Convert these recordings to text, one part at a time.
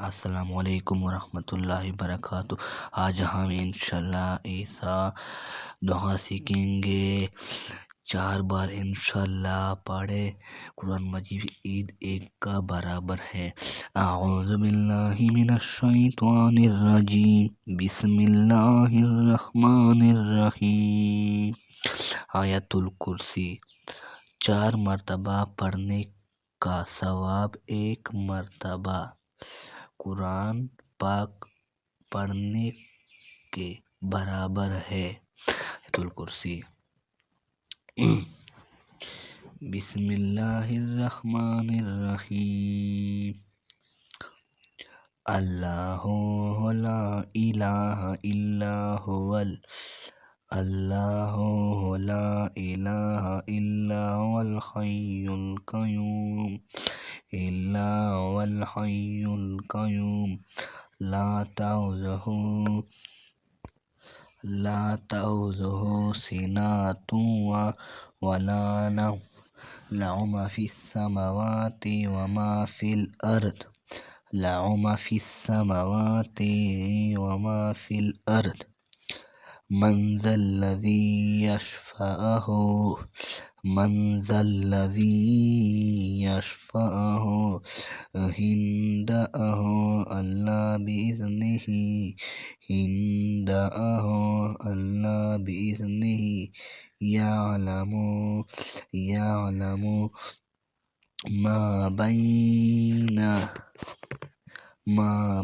السلام علیکم ورحمۃ اللہ وبرکاتہ۔ آج ہم انشاءاللہ ایسا دعا سیکھیں گے 4 بار انشاءاللہ پڑھے۔ قرآن مجید عید ایک کا برابر ہے۔ اعوذ باللہ من الشیطان الرجیم، بسم اللہ الرحمن الرحیم۔ آیت الکرسی 4 مرتبہ پڑھنے کا ثواب 1 مرتبہ قرآن پاک پڑھنے کے برابر ہے۔ آیت الکرسی۔ بسم اللہ الرحمن الرحیم۔ اللہ لا الہ الا هو، اللہ لا الہ الا هو الحی القیوم، الحی القیوم، لا تأخذہ سنۃ ولا نوم، لہ ما فی السماوات وما فی الارض، لہ ما فی السماوات وما فی الارض، من ذا الذی یشفع عنده الا بإذنه، یعلم ما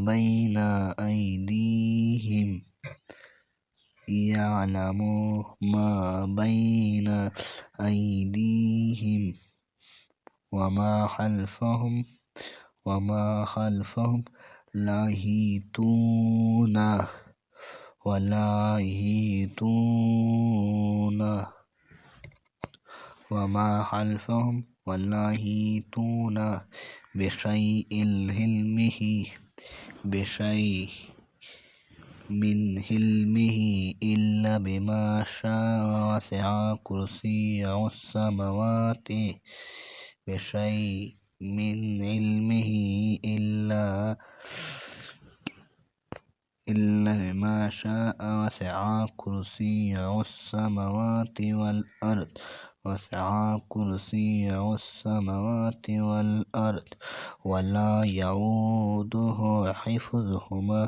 بین ایدیہم، یعلم ما بین ایدیہم وما خلفہم، لا یحیطون بشیء من علمہ الا بما شاء، وسع کرسیہ السماوات، بشیء من علمہ الا بما شاء، وسع کرسیہ السماوات والارض، وسع کرسیہ السماوات والارض، ولا یؤودہ حفظہما،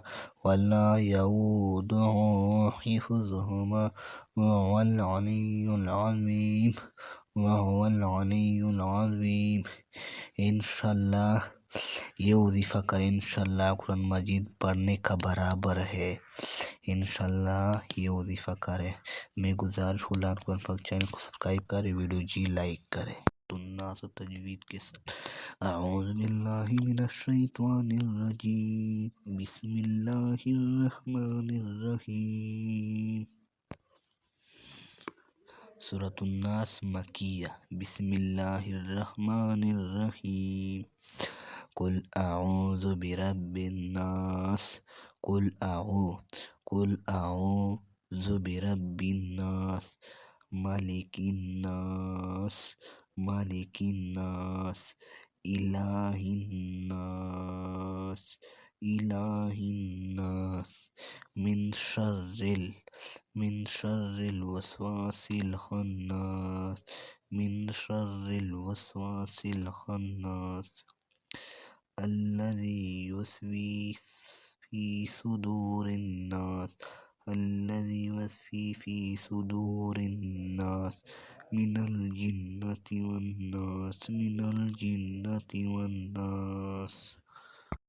وهو العلی العظیم۔ انشاءاللہ یہ وظیفہ کریں، انشاءاللہ قرآن مجید پڑھنے کا برابر ہے۔ انشاءاللہ یہ وظیفہ کریں۔ میں گزارش قرآن پاک چینل کو سبسکرائب کریں، ویڈیو لائک کریں۔ الناس تجوید کے ساتھ۔ اعوذ باللہ من الشیطان الرجیم، بسم اللہ الرحمن الرحیم۔ سورۃ الناس مکیہ۔ بسم اللہ الرحمن الرحیم۔ قل اعوذ برب الناس، قل اعوذ برب الناس، ملک الناس، الہ الناس، من شر الوسواس الخناس، الذی یوسوس فی صدور الناس، من الجنة والناس۔